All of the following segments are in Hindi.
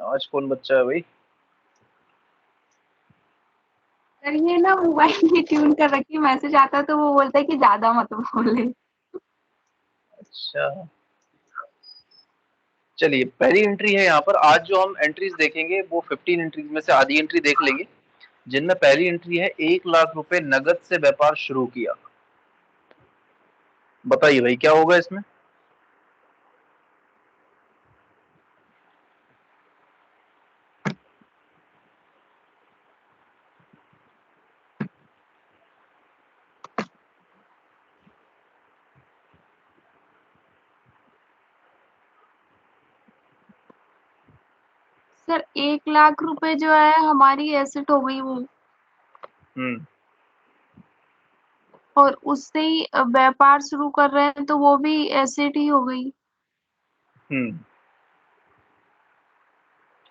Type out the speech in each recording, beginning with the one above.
आज कौन बच्चा है भाई? सर ये ना मोबाइल में ट्यून कर रखी है, मैसेज आता है तो वो बोलता है कि ज़्यादा मत बोले। अच्छा, चलिए पहली एंट्री है यहाँ पर। आज जो हम एंट्रीज देखेंगे वो 15 एंट्रीज में से आधी एंट्री देख लेंगे, जिनमें पहली एंट्री है 1 लाख रुपए नगद से व्यापार शुरू किया। बताइए भाई क्या होगा इसमें? सर 1 लाख रुपए जो है हमारी एसेट हो गई वो, हम्म। और उससे ही व्यापार शुरू कर रहे हैं तो वो भी एसेट ही हो गई। हम्म।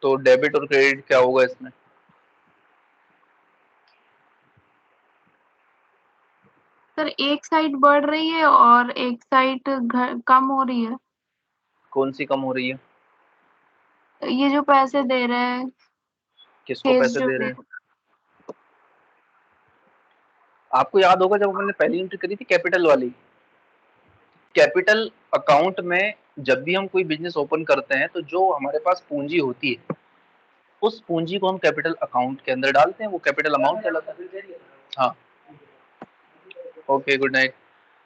तो डेबिट और क्रेडिट क्या होगा इसमें? सर एक साइड बढ़ रही है और एक साइड कम हो रही है। कौन सी कम हो रही है? ये जो पैसे दे रहे हैं, किसको केस पैसे जो दे दे रहे हैं? रहे आपको याद होगा जब हमने पहली एंट्री करी थी कैपिटल वाली, कैपिटल अकाउंट में जब भी हम कोई बिजनेस ओपन करते हैं तो जो हमारे पास पूंजी होती है उस पूंजी को हम कैपिटल अकाउंट के अंदर डालते हैं, वो कैपिटल अमाउंट कहलाता है। हाँ, ओके, गुड नाइट।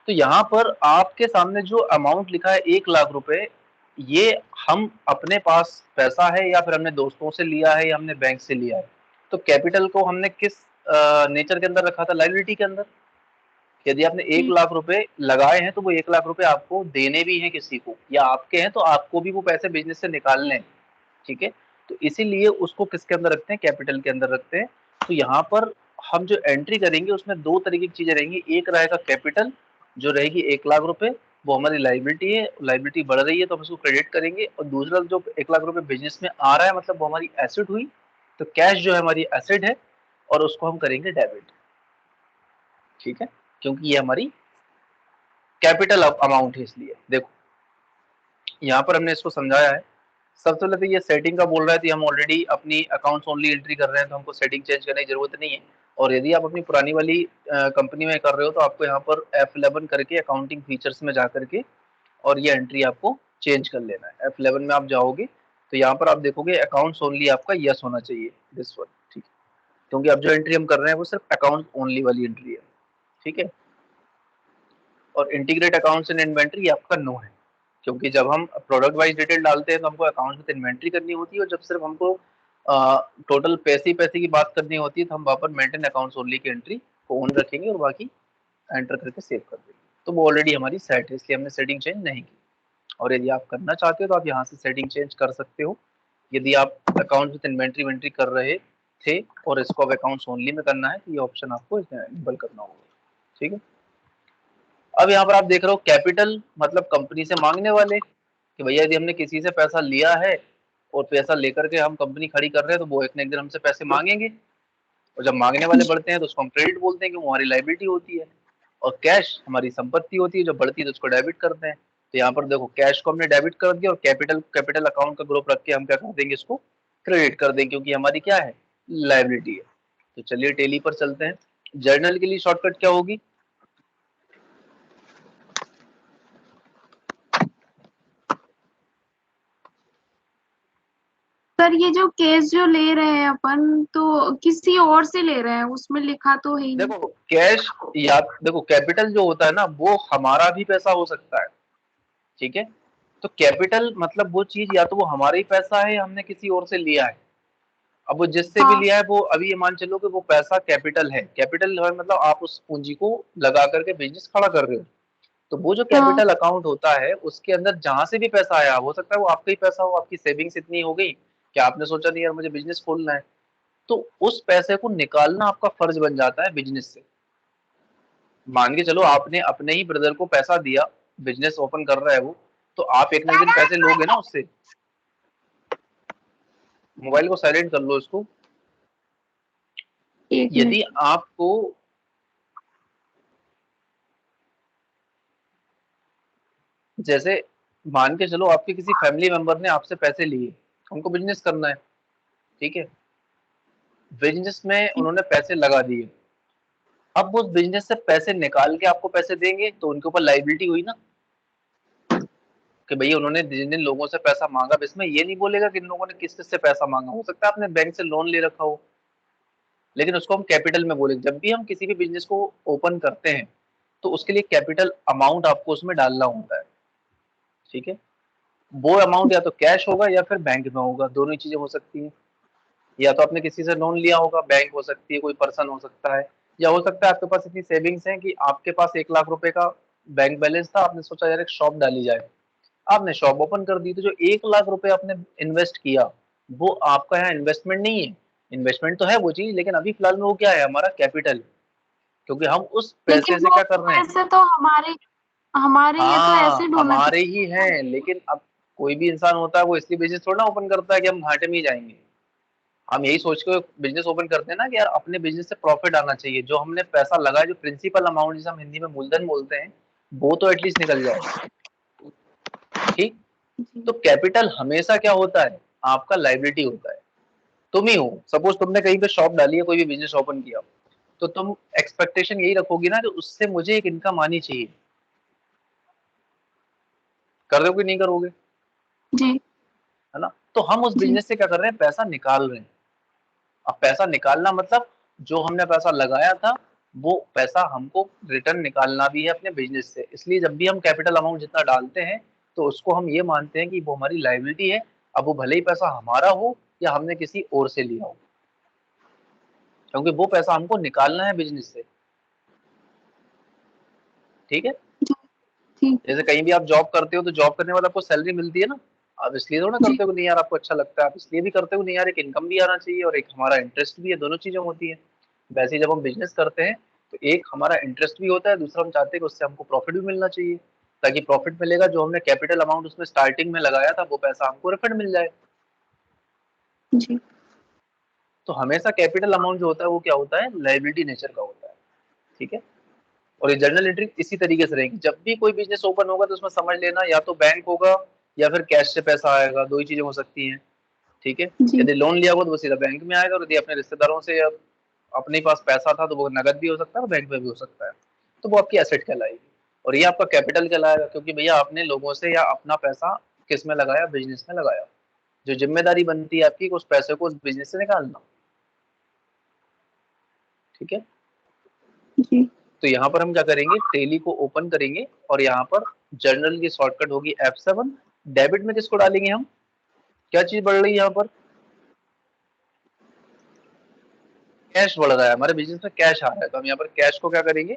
तो यहाँ पर आपके सामने जो अमाउंट लिखा है 1 लाख रुपए, ये हम अपने पास पैसा है या फिर हमने दोस्तों से लिया है या हमने बैंक से लिया है? तो कैपिटल को हमने किस नेचर के अंदर रखा था? लाइबिलिटी के अंदर। यदि आपने एक हैं। लाख रुपए लगाए हैं तो वो 1 लाख रुपए आपको देने भी हैं किसी को, या आपके हैं तो आपको भी वो पैसे बिजनेस से निकालने हैं। ठीक है, तो इसीलिए उसको किसके अंदर रखते हैं? कैपिटल के अंदर रखते हैं। तो यहाँ पर हम जो एंट्री करेंगे उसमें दो तरीके की चीजें रहेंगी। एक रहेगा कैपिटल, जो रहेगी 1 लाख रुपए, वो हमारी लाइबिलिटी है, लाइबिलिटी बढ़ रही है तो हम उसको क्रेडिट करेंगे। और दूसरा जो 1 लाख रुपए बिजनेस में आ रहा है, मतलब वो हमारी एसेट हुई, तो कैश जो है हमारी एसेट है और उसको हम करेंगे डेबिट। ठीक है, क्योंकि ये हमारी कैपिटल अमाउंट है, इसलिए देखो यहाँ पर हमने इसको समझाया है। सबसे पहले तो ये सेटिंग का बोल रहा है कि हम ऑलरेडी अपनी अकाउंट्स ओनली एंट्री कर रहे हैं तो हमको सेटिंग चेंज करने की जरूरत नहीं है। और यदि आप अपनी पुरानी वाली कंपनी में कर रहे हो तो आपको यहाँ पर F11 करके अकाउंटिंग फीचर्स में जा करके और ये एंट्री आपको चेंज कर लेना है। F11 में आप जाओगे तो यहाँ पर आप देखोगे अकाउंट्स ओनली आपका यस होना चाहिए, दिस वन। ठीक है, क्योंकि अब जो एंट्री हम कर रहे हैं वो सिर्फ अकाउंट ओनली वाली एंट्री है। ठीक है, और इंटीग्रेट अकाउंट्स एंड इन्वेंट्री आपका नो है, क्योंकि जब हम प्रोडक्ट वाइज डिटेल डालते हैं तो हमको अकाउंट विद इन्वेंट्री करनी होती है, और जब सिर्फ हमको टोटल पैसे ही पैसे की बात करनी होती है तो हम वहाँ पर मेंटेन अकाउंट्स ओनली की एंट्री को ऑन रखेंगे और बाकी एंटर करके सेव कर देंगे। तो वो ऑलरेडी हमारी सेट है, इसलिए हमने सेटिंग चेंज नहीं की। और यदि आप करना चाहते हो तो आप यहाँ से सेटिंग चेंज कर सकते हो। यदि आप अकाउंट विद इन्वेंट्री वेंट्री कर रहे थे और इसको अब अकाउंट्स ओनली में करना है तो ये ऑप्शन आपको इनेबल करना होगा। ठीक है, अब यहाँ पर आप देख रहे हो कैपिटल मतलब कंपनी से मांगने वाले, कि भैया यदि हमने किसी से पैसा लिया है और पैसा लेकर के हम कंपनी खड़ी कर रहे हैं तो वो एक ना एक दिन हमसे पैसे मांगेंगे। और जब मांगने वाले बढ़ते हैं तो उसको हम क्रेडिट बोलते हैं कि वो हमारी लाइबिलिटी होती है। और कैश हमारी संपत्ति होती है, जब बढ़ती है तो उसको डेबिट करते हैं। तो यहाँ पर देखो कैश को हमने डेबिट कर दिया और कैपिटल कैपिटल अकाउंट का ग्रुप रख के हम क्या कर देंगे, इसको क्रेडिट कर देंगे, क्योंकि हमारी क्या है, लाइबिलिटी है। तो चलिए टेली पर चलते हैं। जर्नल के लिए शॉर्टकट क्या होगी? सर ये जो केस जो ले रहे हैं अपन, तो किसी और से ले रहे हैं, उसमें लिखा तो है ही नहीं। देखो कैश, या देखो कैपिटल जो होता है ना वो हमारा भी पैसा हो सकता है। ठीक है, तो कैपिटल मतलब वो चीज या तो वो हमारा ही पैसा है या हमने किसी और से लिया है। अब वो जिससे भी हाँ। लिया है वो अभी ये मान चलो कि वो पैसा कैपिटल है। कैपिटल मतलब आप उस पूंजी को लगा करके बिजनेस खड़ा कर रहे हो। तो वो जो हाँ। कैपिटल अकाउंट होता है उसके अंदर जहां से भी पैसा आया, हो सकता है वो आपका ही पैसा हो, आपकी सेविंग्स इतनी हो गई कि आपने सोचा नहीं यार मुझे बिजनेस खोलना है, तो उस पैसे को निकालना आपका फर्ज बन जाता है बिजनेस से। मान के चलो आपने अपने ही ब्रदर को पैसा दिया, बिजनेस ओपन कर रहा है वो, तो आप एक ना एक दिन पैसे लोगे ना उससे। मोबाइल को साइलेंट कर लो इसको। एक यदि मिनट। आपको, जैसे मान के चलो आपके किसी फैमिली मेंबर ने आपसे पैसे लिए, उनको बिजनेस करना है, ठीक है। बिजनेस में उन्होंने पैसे लगा दिए, अब वो बिजनेस से पैसे निकाल के आपको पैसे देंगे तो उनके ऊपर लाइबिलिटी हुई ना, कि भैया उन्होंने जिन जिन लोगों से पैसा मांगा। इसमें ये नहीं बोलेगा कि इन लोगों ने किस किस से पैसा मांगा, हो सकता है आपने बैंक से लोन ले रखा हो, लेकिन उसको हम कैपिटल में बोलेंगे। जब भी हम किसी भी बिजनेस को ओपन करते हैं तो उसके लिए कैपिटल अमाउंट आपको उसमें डालना होता है, ठीक है। वो अमाउंट या तो कैश होगा या फिर बैंक में होगा, दोनों ही चीजें हो सकती हैं। या तो आपने किसी से लोन लिया होगा, बैंक हो सकती है, कोई पर्सन हो सकता है, या हो सकता है आपके पास इतनी सेविंग्स है कि आपके पास 1 लाख रुपए का बैंक बैलेंस था, आपने सोचा यार एक शॉप डाली जाए, आपने शॉप ओपन कर दी। तो जो 1 लाख रुपए आपने इन्वेस्ट किया वो आपका यहाँ इन्वेस्टमेंट नहीं है, इन्वेस्टमेंट तो है वो चीज, लेकिन अभी फिलहाल में वो क्या है, हमारा कैपिटल, क्योंकि हम उस लेकिन पैसे से वो क्या कर रहे हैं। पैसे तो हमारे हमारे ये तो ऐसे हाँ डोनर हमारे ही हैं, लेकिन अब कोई भी इंसान होता है वो इसलिए बिजनेस थोड़ा ना ओपन करता है कि हम घाटे में ही जाएंगे। हम यही सोच के बिजनेस ओपन करते हैं ना कि यार अपने बिजनेस से प्रॉफिट आना चाहिए, जो हमने पैसा लगाया, जो प्रिंसिपल अमाउंट जिसे हम हिंदी में मूलधन बोलते हैं, वो तो एटलीस्ट निकल जाए, ठीक। जी। तो कैपिटल हमेशा क्या होता है, आपका लाइबिलिटी होता है। तुम ही हो, सपोज तुमने कहीं पे शॉप डाली है, कोई भी बिजनेस ओपन किया, तो तुम एक्सपेक्टेशन यही रखोगी ना कि उससे मुझे एक इनकम आनी चाहिए, कर रहे हो कि नहीं करोगे, जी। है ना। तो हम उस जी। बिजनेस से क्या कर रहे हैं, पैसा निकाल रहे हैं। अब पैसा निकालना मतलब जो हमने पैसा लगाया था वो पैसा हमको रिटर्न निकालना भी है अपने बिजनेस से। इसलिए जब भी हम कैपिटल अमाउंट जितना डालते हैं तो उसको हम ये मानते हैं कि वो हमारी लायबिलिटी है। अब वो भले ही पैसा हमारा हो या हमने किसी और से लिया हो, क्योंकि वो पैसा हमको निकालना है बिजनेस से, ठीक है। जी। ठीक है। जैसे कहीं भी आप जॉब करते हो तो जॉब करने वाला आपको सैलरी मिलती है ना, आप इसलिए थोड़ा जी। करते हो नहीं यार आपको अच्छा लगता है, आप इसलिए भी करते हो नहीं यार एक इनकम भी आना चाहिए और एक हमारा इंटरेस्ट भी है, दोनों चीजें होती है। वैसे ही जब हम बिजनेस करते हैं तो एक हमारा इंटरेस्ट भी होता है, दूसरा हम चाहते हैं कि उससे हमको प्रॉफिट भी मिलना चाहिए, ताकि प्रॉफिट मिलेगा, जो हमने कैपिटल अमाउंट उसमें स्टार्टिंग में लगाया था वो पैसा हमको रिफंड मिल जाए। जी। तो हमेशा कैपिटल अमाउंट जो होता है वो क्या होता है, लायबिलिटी नेचर का होता है, ठीक है। और ये जर्नल एंट्री इसी तरीके से रहेगी, जब भी कोई बिजनेस ओपन होगा तो उसमें समझ लेना या तो बैंक होगा या फिर कैश से पैसा आएगा, दो ही चीजें हो सकती हैं, ठीक है। जी। यदि लोन लिया हुआ तो वो सीधा बैंक में आएगा, और यदि अपने रिश्तेदारों से या अपने पास पैसा था तो वो नगद भी हो सकता है और बैंक में भी हो सकता है, तो वो आपकी एसेट कहलाएगी। और ये आपका कैपिटल कहलाएगा, क्योंकि भैया आपने लोगों से या अपना पैसा किस में लगाया, बिजनेस में लगाया। जो जिम्मेदारी बनती है आपकी उस पैसे को उस बिजनेस से निकालना, ठीक है। जी। तो यहाँ पर हम क्या करेंगे, टेली को ओपन करेंगे और यहाँ पर जर्नल की शॉर्टकट होगी F7। डेबिट में किसको डालेंगे हम, क्या चीज बढ़ रही है यहाँ पर, कैश बढ़ रहा है, हमारे बिजनेस में कैश आ रहा है, तो हम यहाँ पर कैश को क्या करेंगे,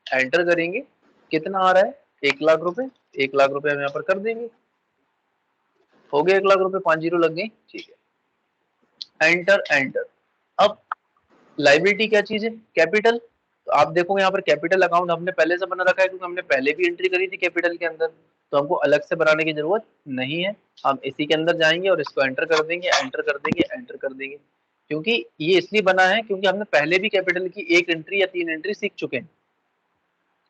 एंटर करेंगे। कितना आ रहा है, 1 लाख रुपए। 1 लाख रुपए हम यहाँ पर कर देंगे, हो गया 1 लाख रुपए, 5 जीरो लग गई, ठीक है। Enter enter. अब लाइबिलिटी क्या चीज है, कैपिटल। तो आप देखोगे यहाँ पर कैपिटल अकाउंट हमने पहले से बना रखा है, क्योंकि हमने पहले भी एंट्री करी थी कैपिटल के अंदर, तो हमको अलग से बनाने की जरूरत नहीं है। हम इसी के अंदर जाएंगे और इसको एंटर कर देंगे, एंटर कर देंगे, एंटर कर देंगे। क्योंकि ये इसलिए बना है क्योंकि हमने पहले भी कैपिटल की 1 एंट्री या 3 एंट्री सीख चुके हैं।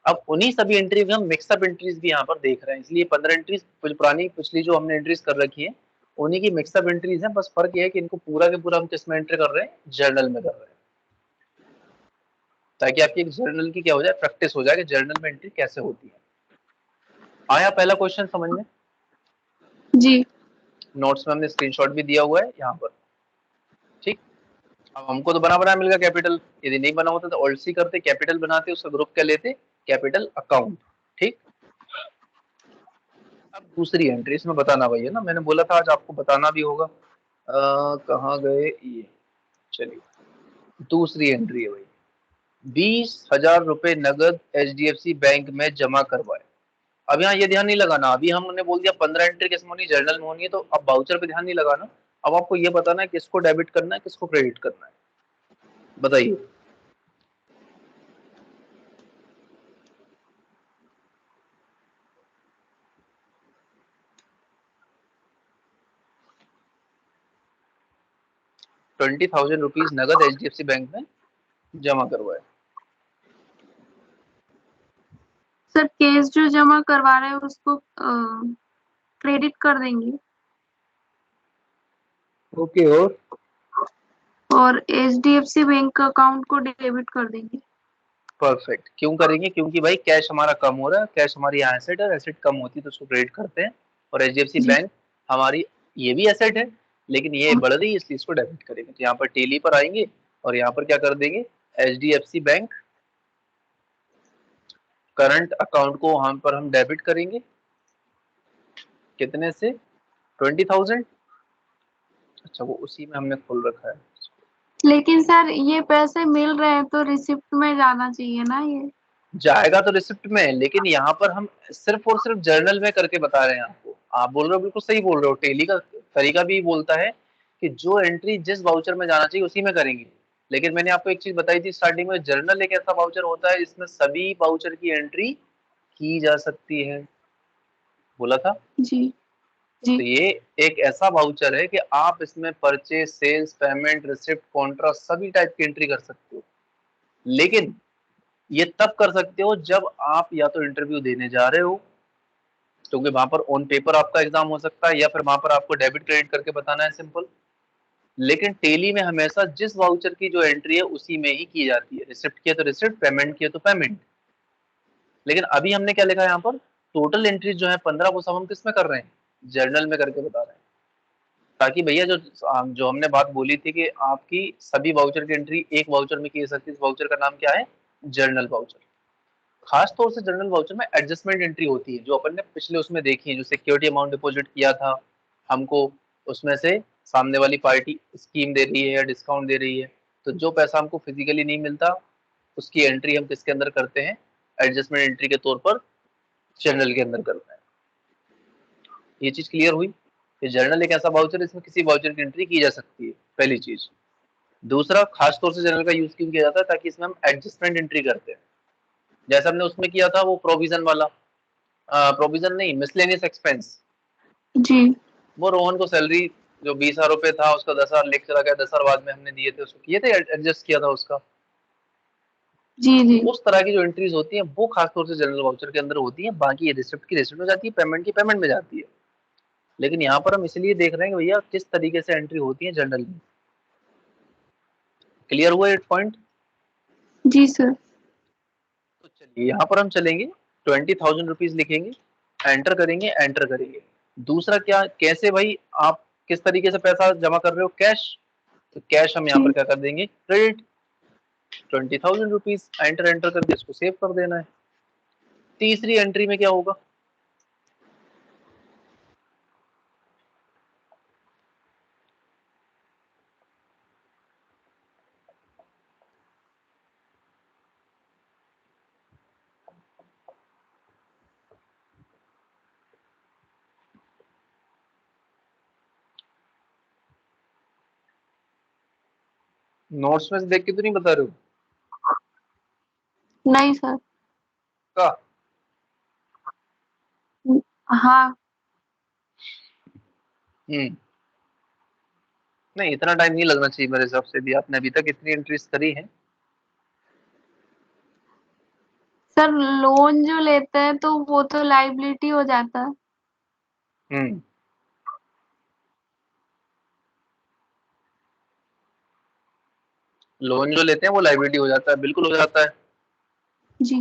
अब उन्हीं सभी एंट्री में हम मिक्सअप एंट्रीज भी यहाँ पर देख रहे हैं, इसलिए 15 एंट्रीज कुछ पुरानी पिछली जो हमने एंट्रीज कर रखी है उन्हीं की मिक्सअप एंट्रीज हैं। बस फर्क ये है कि इनको पूरा के पूरा हम किस में एंटर कर रहे हैं, जर्नल में कर रहे हैं, ताकि आपकी एक जर्नल की क्या हो जाए, प्रैक्टिस हो जाए कि जर्नल में एंट्री कैसे होती है। आया पहला क्वेश्चन समझ में। जी। नोट्स में हमने स्क्रीनशॉट भी दिया हुआ है यहाँ पर, ठीक। अब हमको तो बना बनाया मिल गया कैपिटल, यदि नहीं बना होता तो ऑल्ट सी करते, कैपिटल बनाते, उसका ग्रुप क्या लेते, कैपिटल अकाउंट, ठीक। अब दूसरी एंट्री इसमें बताना भाई, है ना, मैंने बोला था आज आपको बताना भी होगा। कहाँ गए ये, चलिए दूसरी एंट्री है भाई, 20,000 रुपए नगद HDFC बैंक में जमा करवाए। अब यहाँ ये ध्यान नहीं लगाना, अभी हमने बोल दिया 15 एंट्री किस में होनी, जर्नल में होनी है, तो अब बाउचर पे ध्यान नहीं लगाना। अब आपको ये बताना है किसको डेबिट करना है किसको क्रेडिट करना है, बताइए। 20,000 रुपीज नगद HDFC बैंक में जमा करवाए। सर केस जो जमा करवा रहे हैं उसको क्रेडिट कर देंगे। ओके। और HDFC बैंक का अकाउंट को डेबिट कर देंगे। परफेक्ट। क्यों करेंगे? क्योंकि भाई कैश हमारा कम हो रहा है, कैश हमारी यहाँ एसेट है, एसेट कम होती है तो उसको क्रेडिट करते हैं। और एचडीएफसी जी। बैंक हमारी, ये भी एसेट है लेकिन ये बढ़ रही है इसलिए इसको डेबिट करेंगे। तो यहाँ पर टेली पर आएंगे और यहाँ पर क्या कर देंगे, एचडीएफसी बैंक करंट अकाउंट को हम पर हम डेबिट करेंगे। कितने से? 20,000। अच्छा, वो उसी में हमने खोल रखा है। लेकिन सर ये पैसे मिल रहे हैं तो रिसिप्ट में जाना चाहिए ना ये। जाएगा तो रिसिप्ट में, लेकिन यहाँ पर हम सिर्फ और सिर्फ जर्नल में करके बता रहे हैं आपको। आप बोल रहे हो, बिल्कुल सही बोल रहे हो। टेली का तरीका भी बोलता है कि जो एंट्री जिस वाउचर में जाना चाहिए उसी में करेंगे। लेकिन मैंने आपको एक चीज बताई थी स्टार्टिंग में, जर्नल एक ऐसा वाउचर होता है जिसमें सभी वाउचर की एंट्री की जा सकती है, बोला था। जी। जी। तो ये एक ऐसा वाउचर है कि आप इसमें purchase, sales, payment, receipt, contra सभी टाइप की एंट्री कर सकते हो। लेकिन ये तब कर सकते हो जब आप या तो इंटरव्यू देने जा रहे हो, क्योंकि वहां पर ऑन पेपर आपका एग्जाम हो सकता है, या फिर वहां पर आपको डेबिट क्रेडिट करके बताना है, सिंपल। लेकिन टेली में हमेशा जिस वाउचर की जो एंट्री है उसी में ही की जाती है। रिसिप्ट की है तो रिसिप्ट, पेमेंट की है तो पेमेंट। लेकिन अभी हमने क्या लिखा है यहाँ पर, टोटल एंट्रीज जो है 15, वो सब हम किस में कर रहे हैं, जर्नल में करके बता रहे हैं। ताकि भैया जो जो हमने बात बोली थी कि आपकी सभी वाउचर की एंट्री एक वाउचर में की जा सकती है, इस वाउचर का नाम क्या है, जर्नल वाउचर। खास तौर से जनरल वाउचर में एडजस्टमेंट एंट्री होती है, जो अपन ने पिछले उसमें देखी है, जो सिक्योरिटी अमाउंट डिपॉजिट किया था हमको, उसमें से सामने वाली पार्टी स्कीम दे रही है या डिस्काउंट दे रही है, तो जो पैसा हमको फिजिकली नहीं मिलता उसकी एंट्री हम किसके अंदर करते हैं, एडजस्टमेंट एंट्री के तौर पर जर्नल के अंदर करते हैं। ये चीज क्लियर हुई कि जर्नल एक ऐसा वाउचर है इसमें किसी वाउचर की एंट्री की जा सकती है, पहली चीज। दूसरा, खास तौर से जर्नल का यूज क्यों किया जाता है, ताकि इसमें हम एडजस्टमेंट एंट्री करते हैं। जैसा हमने उसमें किया था वो प्रोविजन वाला, प्रोविजन नहीं, मिसलेनियस एक्सपेंस। जी। वो रोहन को सैलरी जो 20,000 रुपए था उसका 10,000 लिख चला गया, 10,000 बाद में हमने दिए थे, उसको किए थे, एडजस्ट किया था उसका। जी। जी। उस तरह की जो एंट्रीज होती हैं वो खासतौर से जनरल वाउचर के अंदर होती हैं। बाकी ये रिसिप्ट की रिसिप्ट में जाती है, पेमेंट की पेमेंट में जाती है। लेकिन यहाँ पर हम इसलिए देख रहे हैं कि भैया किस तरीके से एंट्री होती है जनरल में। क्लियर हुआ ये पॉइंट? जी सर। तो चलिए यहाँ पर हम चलेंगे, 20,000 रुपीज लिखेंगे, एंटर करेंगे, एंटर करेंगे। दूसरा क्या, कैसे भाई आप किस तरीके से पैसा जमा कर रहे हो, कैश। तो कैश हम यहाँ पर जी। क्या कर देंगे, क्रेडिट 20,000 रुपीज, एंटर एंटर करके इसको सेव कर देना है। तीसरी एंट्री में क्या होगा, नोट्स में से देख के तो नहीं बता रहे हो नहीं सर। का? हाँ। हम्म। नहीं, इतना टाइम नहीं लगना चाहिए मेरे हिसाब से भी, आपने अभी तक इतनी एंट्रीज करी है। सर लोन जो लेते हैं तो वो तो लाइबिलिटी हो जाता है। हम्म। लोन जो लेते हैं वो लाइबिलिटी हो जाता है, बिल्कुल हो जाता है। जी।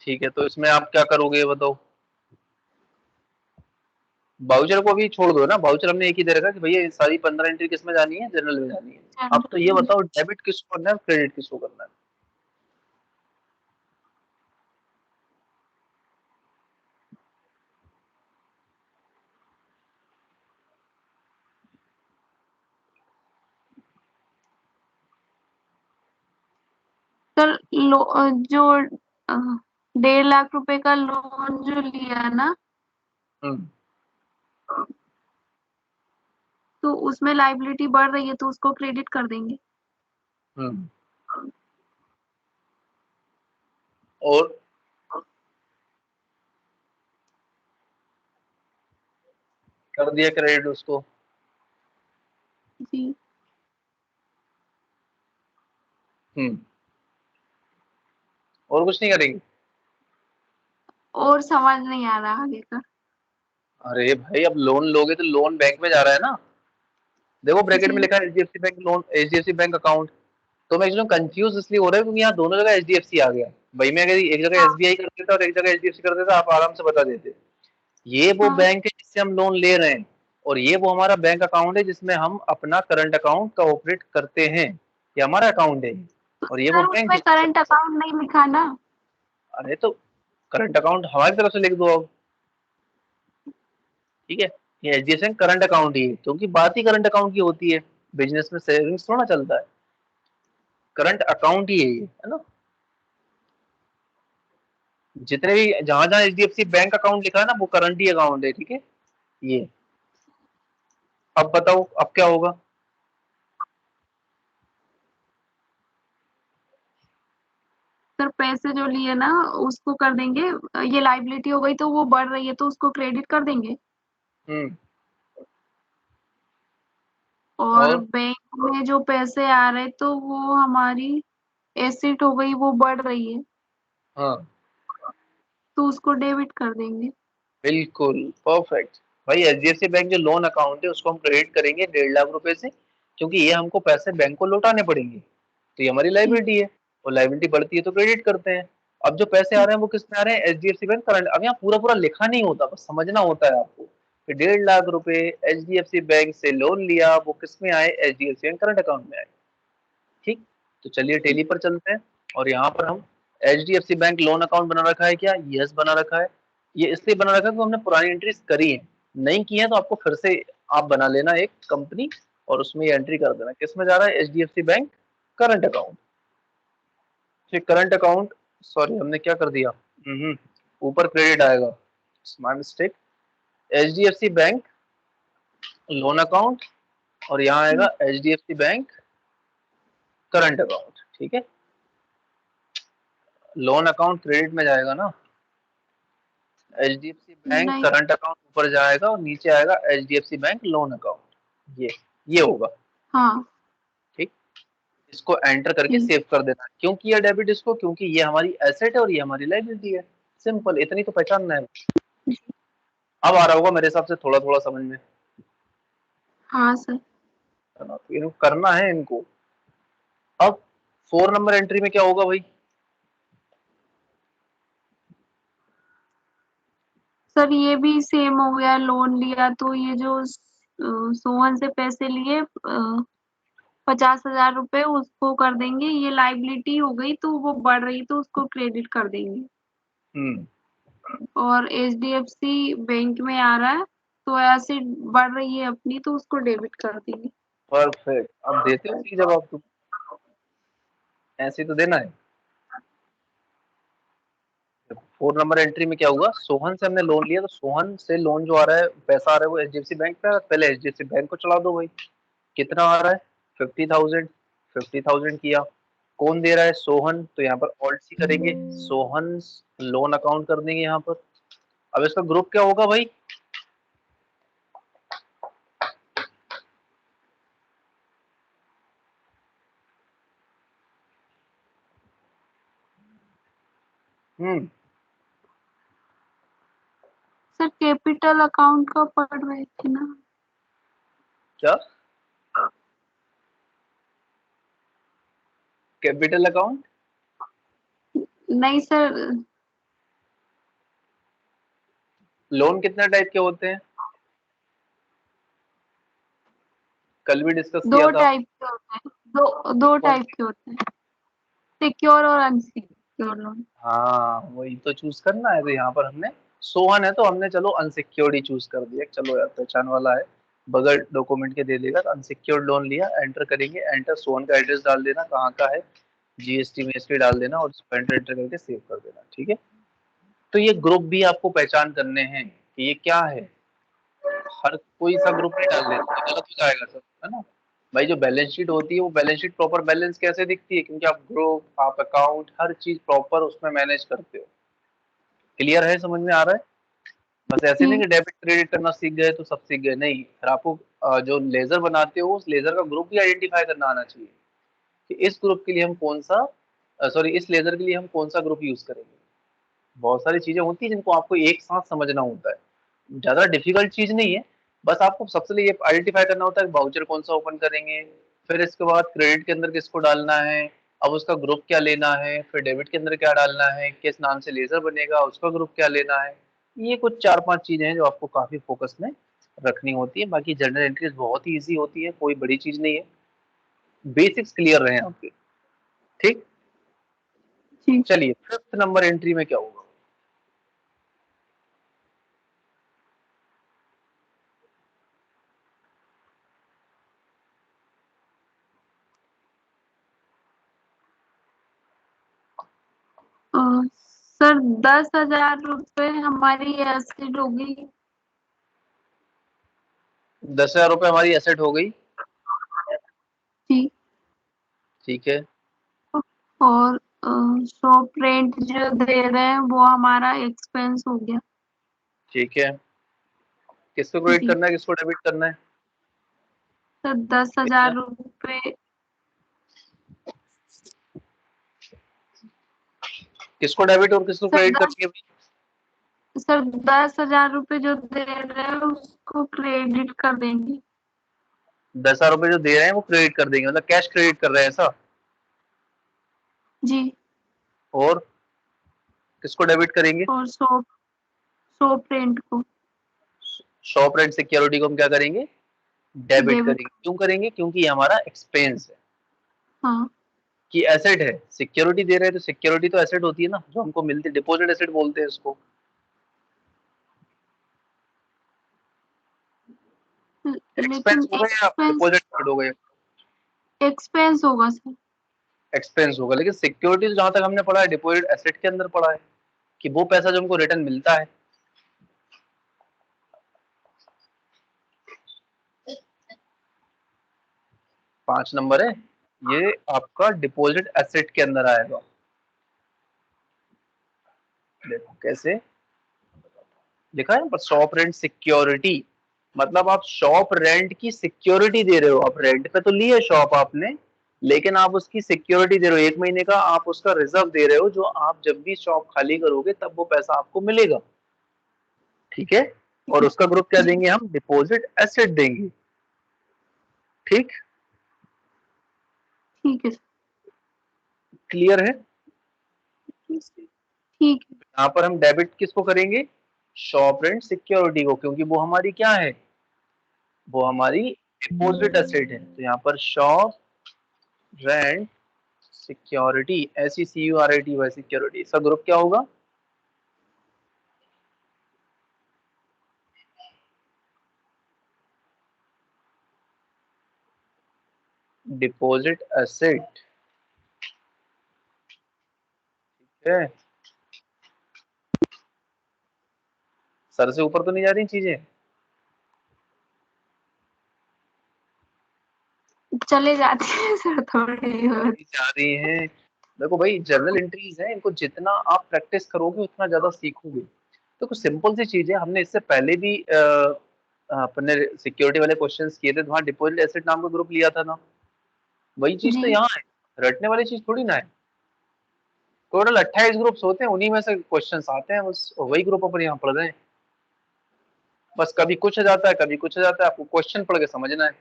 ठीक है, तो इसमें आप क्या करोगे ये बताओ। बाउचर को भी छोड़ दो ना, बाउचर हमने एक ही दे रखा कि भैया ये सारी 15 एंट्री किस में जानी है, जनरल में जानी है। अब तो ये बताओ डेबिट किसको करना है, क्रेडिट किसको करना है। सर जो 1.5 लाख रुपए का लोन जो लिया ना, हम्म। तो उसमें लाइबिलिटी बढ़ रही है तो उसको क्रेडिट कर देंगे। हम्म। और कर दिया क्रेडिट उसको। जी। हम्म। और कुछ नहीं करेंगे? और समझ नहीं आ रहा आगे का। अरे भाई, अब लोन लोगे तो लोन बैंक में जा रहा है ना, देखो ब्रैकेट में जी। लिखा है HDFC bank loan, HDFC bank account. तो मैं एकदम कंफ्यूज इसलिए हो रहा है क्योंकि यहाँ दोनों जगह एचडीएफसी आ गया। भाई मैं अगर एक जगह हाँ एसबीआई कर देता और एक जगह एचडीएफसी कर देता, आप आराम से बता देते। ये वो हाँ। बैंक है जिससे हम लोन ले रहे हैं, और ये वो हमारा बैंक अकाउंट है जिसमें हम अपना करंट अकाउंट का ऑपरेट करते हैं। ये हमारा अकाउंट है, और ये वो सर बैंक उसमें जिसमें सब करंट पैसा। अकाउंट नहीं लिखा ना। अरे तो करंट अकाउंट हमारी तरफ से लिख दो अब, ठीक है। ये एचडीएफसी बैंक करंट अकाउंट ही है, क्योंकि बात ही करंट अकाउंट की होती है। बिजनेस में सेविंग्स थोड़ा चलता है, करंट अकाउंट ही है ये, है ना। जितने भी जहां जहां एचडीएफसी बैंक अकाउंट लिखा है ना, वो करंट ही अकाउंट है, ठीक है। ये अब बताओ अब क्या होगा। सर पैसे जो लिए ना उसको कर देंगे, ये लाइबिलिटी हो गई तो वो बढ़ रही है तो उसको क्रेडिट कर देंगे। हम्म। और और बैंक में जो पैसे आ रहे तो वो हमारी एसेट हो गई, वो बढ़ रही है हाँ, तो उसको डेबिट कर देंगे। बिल्कुल परफेक्ट। भाई एचडीएफसी बैंक जो लोन अकाउंट है उसको हम क्रेडिट करेंगे 1.5 लाख रुपए से, क्योंकि ये हमको पैसे बैंक को लौटाने पड़ेंगे। तो ये हमारी ठीक। लाइबिलिटी है, और लाइबिलिटी बढ़ती है तो क्रेडिट करते हैं। अब जो पैसे आ ठीक। रहे हैं वो किस में आ रहे हैं, एचडीएफसी बैंक करंट। अब यहाँ पूरा पूरा लिखा नहीं होता, बस समझना होता है आपको कि 1.5 लाख रुपए एचडीएफसी बैंक से लोन लिया, वो किस में आए, एचडीएफसी बैंक करंट अकाउंट में आए। ठीक। तो चलिए ठीक। टेली पर चलते हैं, और यहाँ पर हम एचडीएफसी बैंक लोन अकाउंट बना रखा है क्या, यस बना रखा है। ये इसलिए बना रखा है क्योंकि हमने पुरानी एंट्रीज करी है। नहीं की है तो आपको फिर से आप बना लेना एक कंपनी, और उसमें ये एंट्री कर देना किस में जा रहा है, एचडीएफसी बैंक करंट अकाउंट। फिर करंट अकाउंट, सॉरी हमने क्या कर दिया, ऊपर क्रेडिट आएगा, my mistake. HDFC bank loan account, और यहाँ आएगा ठीक। एचडीएफसी बैंक करंट अकाउंट, ठीक है। लोन अकाउंट क्रेडिट में जाएगा ना, एचडीएफसी बैंक नहीं। करंट अकाउंट ऊपर जाएगा, और नीचे आएगा एचडीएफसी बैंक लोन अकाउंट। ये होगा, हाँ। ठीक। इसको एंटर करके ठीक। सेव कर देना। क्यों किया डेबिट इसको, क्योंकि ये हमारी एसेट है और ये हमारी लायबिलिटी है। सिंपल, इतनी तो पहचानना है। अब आ रहा होगा मेरे हिसाब से थोड़ा थोड़ा समझ में, हाँ सर। है ना। तो इनको करना है इनको। अब 4 नंबर एंट्री में क्या होगा भाई। सर ये भी सेम हो गया, लोन लिया तो ये जो सोहन से पैसे लिए 50,000 रुपए उसको कर देंगे, ये लाइबिलिटी हो गई तो वो बढ़ रही तो उसको क्रेडिट कर देंगे। हम्म। और एचडीएफसी बैंक में आ रहा है तो ऐसे बढ़ रही है अपनी तो उसको डेबिट कर देंगे। परफेक्ट, अब देते हो सही जवाब तुम, ऐसे ही तो देना है। 4 नंबर एंट्री में क्या हुआ, सोहन से हमने लोन लिया, तो सोहन से लोन जो आ रहा है, पैसा आ रहा है वो एचडीएफसी बैंक पे, पहले एचडीएफसी बैंक को चला दो भाई। कितना आ रहा है, 50,000। 50,000 किया, कौन दे रहा है, सोहन। तो यहाँ पर ऑल्ट सी करेंगे, सोहन लोन अकाउंट कर देंगे यहाँ पर। अब इसका ग्रुप क्या होगा भाई, हम्म। सर कैपिटल अकाउंट का पढ़ रहे थे ना। क्या, कैपिटल अकाउंट। नहीं सर। लोन कितने टाइप के होते हैं, कल भी डिस्कस किया दो था। टाइप के होते हैं, दो दो कौन टाइप से, के होते हैं, सिक्योर और अनसिक्योर लोन। हाँ वही तो चूज करना है। तो यहाँ पर हमने सोहन है तो हमने चलो अनसिक्योर्ड ही चूज कर दिया, चलो यार पहचान वाला है, बगैर डॉक्यूमेंट के दे देगा। तो अनसिक्योर्ड लोन लिया, एंटर करेंगे, एंटर सोहन का एड्रेस डाल देना कहाँ का है, जीएसटी में इसलिए डाल देना, और एंटर एंटर करके सेव कर देना, ठीक है। तो ये ग्रुप भी आपको पहचान करने हैं कि ये क्या है। हर कोई सा ग्रुप नहीं डाल देना, ये गलत हो जाएगा सब, है ना। भाई जो बैलेंस शीट होती है वो बैलेंस शीट प्रॉपर बैलेंस कैसे दिखती है, क्योंकि आप ग्रुप, आप अकाउंट, हर चीज प्रॉपर उसमें मैनेज करते हो। क्लियर है, समझ में आ रहा है। बस ऐसे नहीं ठीक। कि डेबिट क्रेडिट करना सीख गए तो सब सीख गए, नहीं। फिर आपको जो लेजर बनाते हो उस लेजर का ग्रुप भी आइडेंटिफाई करना आना चाहिए कि इस ग्रुप के लिए हम कौन सा, सॉरी इस लेजर के लिए हम कौन सा ग्रुप यूज करेंगे। बहुत सारी चीजें होती है जिनको आपको एक साथ समझना होता है, ज्यादा डिफिकल्ट चीज नहीं है। बस आपको सबसे पहले ये आइडेंटिफाई करना होता है वाउचर कौन सा ओपन करेंगे, फिर इसके बाद क्रेडिट के अंदर किसको डालना है, अब उसका ग्रुप क्या लेना है, फिर डेबिट के अंदर क्या डालना है, किस नाम से लेजर बनेगा उसका ग्रुप क्या लेना है। ये कुछ 4-5 चीजें हैं जो आपको काफी फोकस में रखनी होती है। बाकी जनरल एंट्रीज बहुत ही ईजी होती है, कोई बड़ी चीज नहीं है, बेसिक्स क्लियर रहे आपके। ठीक, जी। चलिए 5th नंबर एंट्री में क्या होगा। सर 10,000 रुपए हमारी एसिड होगी। 10,000 रुपए हमारी एसेट हो गई। जी। ठीक है। और शॉप रेंट जो दे रहे हैं वो हमारा एक्सपेंस हो गया। ठीक है, किसको क्रेडिट जी। करना है किसको डेबिट करना है। सर 10,000 रुपए। किसको डेबिट और किसको सर क्रेडिट दस करेंगे। सर 10,000 रुपए जो दे रहे हैं उसको क्रेडिट कर देंगे। 10,000 रुपए जो दे रहे हैं वो क्रेडिट कर देंगे, मतलब कैश क्रेडिट कर रहे हैं ऐसा। जी। और किसको डेबिट करेंगे। और शॉप शॉप रेंट को शॉप रेंट सिक्योरिटी को हम क्या करेंगे, डेबिट डेबिट। करेंगे। क्यों करेंगे, क्योंकि ये हमारा एक्सपेंस है हाँ। कि एसेट है। सिक्योरिटी दे रहे हैं तो सिक्योरिटी तो एसेट होती है ना, जो हमको मिलती है, डिपॉजिट एसेट बोलते हैं इसको। लेकिन एक्सपेंस हो गया या एक्सपेंस डिपॉजिट एसेट हो गया। एक्सपेंस होगा सर। एक्सपेंस होगा, लेकिन सिक्योरिटी जहां तक हमने पढ़ा है डिपॉजिट एसेट के अंदर पढ़ा है कि वो पैसा जो हमको रिटर्न मिलता है। 5 नंबर है, ये आपका डिपॉजिट एसेट के अंदर आएगा। देखो कैसे लिखा है पर, शॉप रेंट सिक्योरिटी, मतलब आप शॉप रेंट की सिक्योरिटी दे रहे हो। आप रेंट पे तो ली है शॉप आपने, लेकिन आप उसकी सिक्योरिटी दे रहे हो, 1 महीने का आप उसका रिजर्व दे रहे हो, जो आप जब भी शॉप खाली करोगे तब वो पैसा आपको मिलेगा। ठीक है, और उसका ग्रुप क्या जी। देंगे हम, डिपॉजिट एसेट देंगे। ठीक, ठीक है सर। क्लियर है। ठीक है। यहाँ पर हम डेबिट किसको करेंगे, शॉप रेंट सिक्योरिटी को, क्योंकि वो हमारी क्या है, वो हमारी डिपॉजिट एसेट है। तो यहाँ पर shop rent security, SECURITY security, इसका ग्रुप क्या होगा, डिपॉजिट एसेट। ठीक है, सर से ऊपर तो नहीं जा रही चीजें। चले जाते हैं सर थोड़ी बहुत। नहीं जा रही हैं। देखो भाई, जर्नल एंट्रीज हैं, इनको जितना आप प्रैक्टिस करोगे उतना ज्यादा सीखोगे। तो कुछ सिंपल सी चीजें हमने इससे पहले भी अपने सिक्योरिटी वाले क्वेश्चंस किए थे, वहां डिपॉजिट एसेट नाम का ग्रुप लिया था ना, वही चीज जी। तो यहाँ है। रटने वाली चीज थोड़ी ना है। टोटल 28 ग्रुप्स होते हैं, उन्हीं में से क्वेश्चंस आते हैं, बस वही ग्रुप अपन यहाँ पढ़ रहे हैं। बस कभी कुछ आ जाता है कभी कुछ आ जाता है, आपको क्वेश्चन पढ़ के समझना है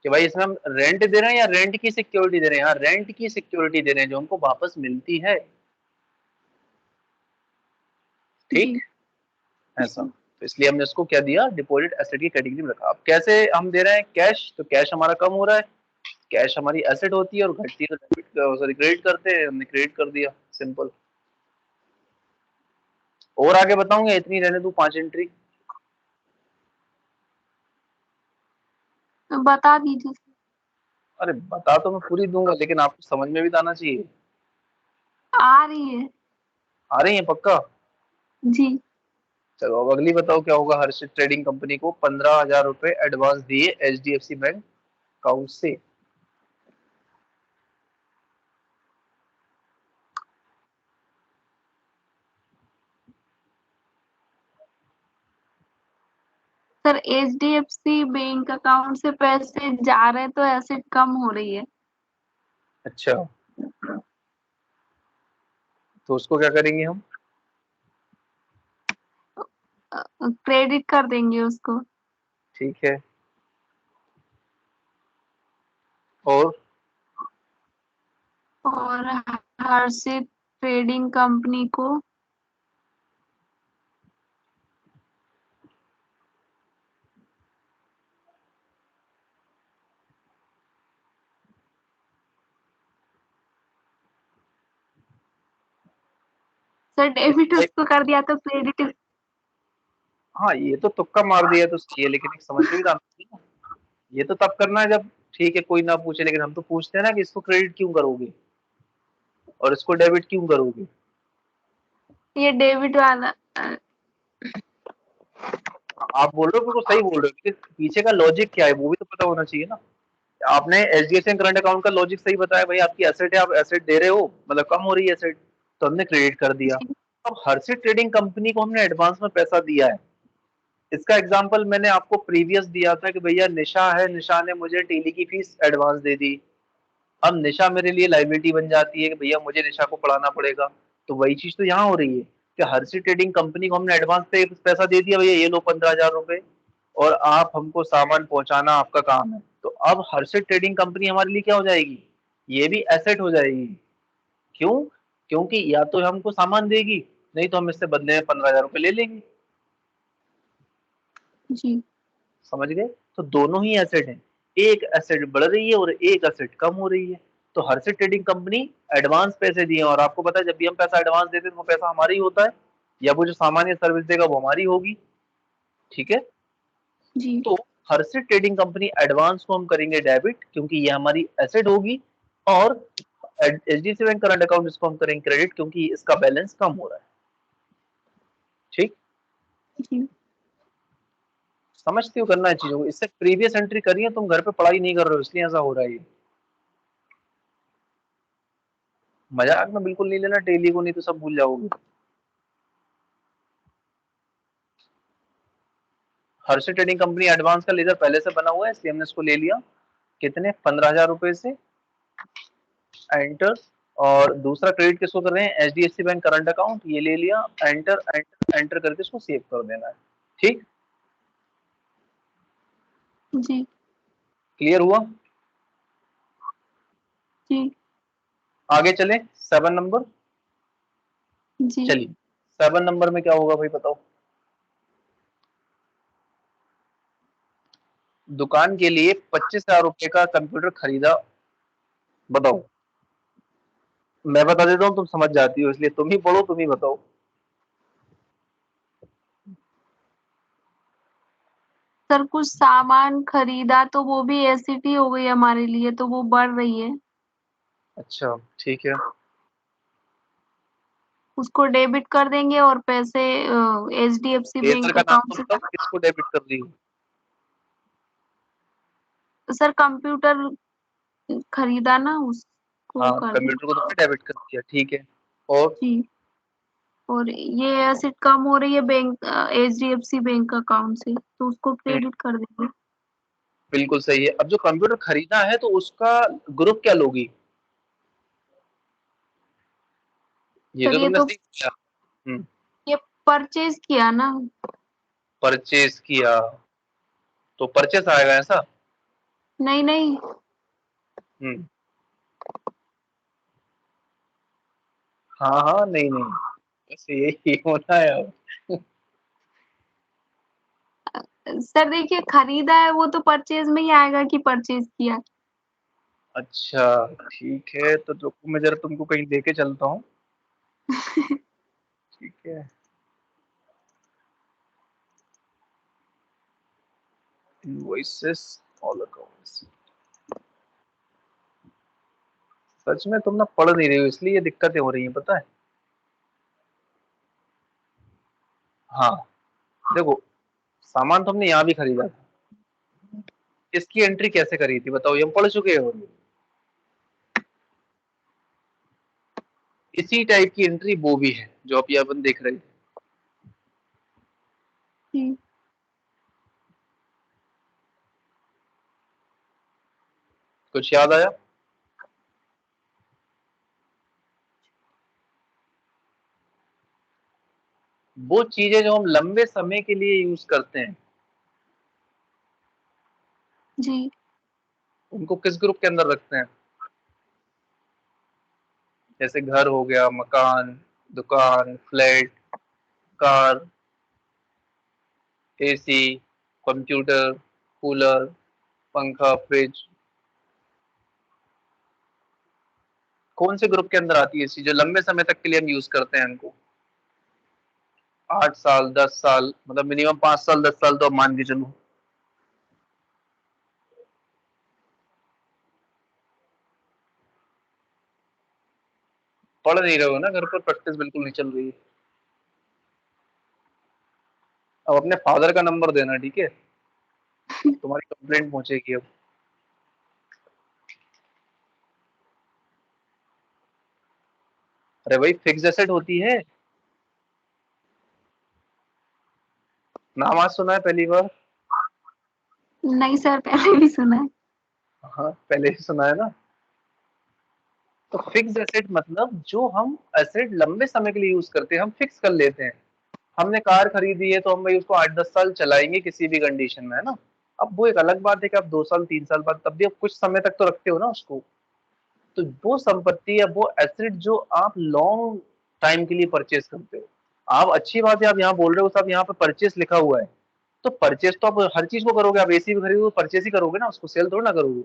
कि भाई इसमें हम रेंट दे रहे हैं या रेंट की सिक्योरिटी दे रहे हैं। हाँ, रेंट की सिक्योरिटी दे रहे हैं जो हमको वापस मिलती है। ठीक, जी। ऐसा तो इसलिए हमने उसको क्या दिया, डिपॉजिट एसेट की कैटेगरी में रखा। अब कैसे हम दे रहे हैं कैश, तो कैश हमारा कम हो रहा है, कैश हमारी एसेट होती है और घटती है तो डेबिट, सॉरी क्रेडिट करते हैं, हमने क्रेडिट कर दिया, सिंपल। और आगे बताऊंगा, इतनी रहने दूं 5 एंट्री। बता दीजिए सर। अरे बता तो मैं पूरी दूंगा, लेकिन आपको समझ में भी तो आना चाहिए। आ रही है। आ रही है पक्का। जी। चलो अब अगली बताओ क्या होगा। हर्षित ट्रेडिंग कंपनी को 15,000 रुपए एडवांस दिए HDFC बैंक अकाउंट से। सर HDFC बैंक अकाउंट से पैसे जा रहे हैं तो एसेट कम हो रही है। अच्छा, तो उसको क्या करेंगे हम, क्रेडिट कर देंगे उसको। ठीक है, और और हर्षित ट्रेडिंग कंपनी को सर डेबिट उसको कर दिया तो क्रेडिट। हाँ ये तो तुक्का मार दिया तो सही है, लेकिन एक समझ के भी तो आना चाहिए ना। ये तो तब करना है जब ठीक है कोई ना पूछे, लेकिन हम तो पूछते हैं ना कि इसको क्रेडिट क्यों करोगे और इसको डेबिट क्यों करोगे। ये डेबिट वाला आप बोल रहे हो बिल्कुल सही बोल रहे हो, लेकिन पीछे का लॉजिक क्या है वो भी तो पता होना चाहिए ना। आपने एचडीएफसी करंट अकाउंट का लॉजिक सही बताया, भाई आपकी एसेट है, आप एसेट दे रहे हो, मतलब कम हो रही है एसेट, तो हमने क्रेडिट कर दिया। जी अब हर्षित ट्रेडिंग कंपनी को हमने एडवांस में पैसा दिया है। इसका एग्जांपल मैंने आपको प्रीवियस दिया था कि भैया निशा है, निशा ने मुझे टेली की फीस एडवांस दे दी। अब निशा मेरे लिए लाइबिलिटी बन जाती है कि भैया मुझे निशा को पढ़ाना पड़ेगा। तो वही चीज तो यहाँ हो रही है कि हर्षित ट्रेडिंग कंपनी को हमने एडवांस पे पैसा दे दिया, भैया ये लो 15,000 रुपए, और आप हमको सामान पहुंचाना आपका काम है। तो अब हर्षित ट्रेडिंग कंपनी हमारे लिए क्या हो जाएगी, ये भी एसेट हो जाएगी। क्यों? क्योंकि या तो हमको सामान देगी, नहीं तो हम इससे बदले में 15,000 रुपए ले लेंगे। जी समझ गए? तो दोनों ही एसेट हैं, एक एसेट बढ़ रही है और एक एसेट कम हो रही है। तो हर्षित ट्रेडिंग कंपनी एडवांस पैसे दिए, और आपको पता है जब भी हम पैसा एडवांस देते हैं तो वो पैसा हमारा ही होता है, या वो जो सामान या सर्विस देगा वो हमारी होगी। ठीक है, जी तो हर्षित ट्रेडिंग कंपनी एडवांस को हम करेंगे डेबिट क्योंकि ये हमारी एसेट होगी, और एचडीएफसी बैंक करंट अकाउंट इसको हम करेंगे क्रेडिट क्योंकि इसका बैलेंस कम हो रहा है। ठीक, जी समझते हो करना है चीजों को, इससे प्रीवियस एंट्री करी है, तुम घर पे पढ़ाई नहीं कर रहे हो इसलिए ऐसा हो रहा है ये। मजाक में बिल्कुल नहीं लेना टेली को, नहीं तो सब भूल जाओगे। हर्षित ट्रेडिंग कंपनी एडवांस का लेजर पहले से बना हुआ है, इसलिए हमने इसको ले लिया। कितने? 15,000 रुपए से एंटर। और दूसरा क्रेडिट किसको कर रहे हैं? एचडीएफसी बैंक करंट अकाउंट, ये ले लिया। एंटर एंटर एंटर करके इसको सेव कर देना है। ठीक, जी क्लियर हुआ? जी आगे चले 7 नंबर। जी चलिए 7 नंबर में क्या होगा भाई बताओ। दुकान के लिए 25,000 रुपए का कंप्यूटर खरीदा, बताओ। मैं बता देता हूँ, तुम समझ जाती हो, इसलिए तुम ही पढ़ो, तुम ही बताओ। सर कुछ सामान खरीदा तो वो भी एसिड ही हो गई हमारे लिए, तो वो बढ़ रही है। अच्छा ठीक है, उसको डेबिट कर देंगे और पैसे एचडीएफसी लेजर बैंक का नाम अकाउंट तो से। बताओ किसको डेबिट कर रही हो। सर कंप्यूटर खरीदा ना, उसको हाँ कर कंप्यूटर को तुमने डेबिट कर दिया, ठीक है। और जी। और ये एसेट कम हो रही है बैंक एचडीएफसी बैंक अकाउंट से, तो उसको क्रेडिट कर देंगे। बिल्कुल सही है। अब जो कंप्यूटर खरीदा है तो उसका ग्रुप क्या लोगी? ये सर तो ये तुमने तो सही किया। ये परचेज किया ना। परचेज किया, तो परचेस आएगा ऐसा। नहीं नहीं। हम्म, हाँ हाँ, नहीं नहीं, बस यही होना है अब। सर देखिए खरीदा है वो तो परचेज में ही आएगा कि परचेज किया। अच्छा ठीक है, तो रुको मैं जरा तुमको कहीं लेके चलता हूँ। ठीक है, इनवॉइसेस, ऑल अकाउंट्स। सच में तुम ना पढ़ नहीं रही हो इसलिए ये दिक्कतें हो रही हैं, पता है। हाँ देखो, सामान तुमने यहाँ भी खरीदा था, इसकी एंट्री कैसे करी थी बताओ, ये हम पढ़ चुके हो। इसी टाइप की एंट्री वो भी है जो अभी अपन देख रहे थे। जी कुछ याद आया? वो चीजें जो हम लंबे समय के लिए यूज करते हैं, जी। उनको किस ग्रुप के अंदर रखते हैं? जैसे घर हो गया, मकान, दुकान, flat, car, AC, computer, cooler, पंखा, फ्रिज, कौन से ग्रुप के अंदर आती है एसी जो लंबे समय तक के लिए हम यूज करते हैं इनको? 8 साल, 10 साल, मतलब मिनिमम 5 साल, 10 साल तो अब मान के चलो। पढ़ नहीं रहे हो ना, घर पर प्रैक्टिस बिल्कुल नहीं चल रही है। अब अपने फादर का नंबर देना, ठीक है? तुम्हारी कंप्लेंट पहुंचेगी अब। अरे भाई, फिक्स एसेट होती है। नाम आज सुना है पहली बार? नहीं सर, पहले भी सुना है। हाँ, पहले ही सुना है ना। तो फिक्स एसेट मतलब जो हम एसेट लंबे समय के लिए यूज करते हैं, हम फिक्स कर लेते हैं। हमने कार खरीदी है तो हम भाई उसको 8-10 साल चलाएंगे किसी भी कंडीशन में, है ना। अब वो एक अलग बात है कि आप 2 साल 3 साल बाद, तब भी आप कुछ समय तक तो रखते हो ना उसको। तो वो संपत्ति या वो एसेट जो आप लॉन्ग टाइम के लिए परचेज करते हो, आप अच्छी बात है आप यहाँ बोल रहे हो साहब, यहाँ पे परचेज लिखा हुआ है। तो परचेज तो आप हर चीज को करोगे, आप एसी भी खरीदोगे परचेज ही करोगे ना, उसको सेल थोड़ा ना करोगे।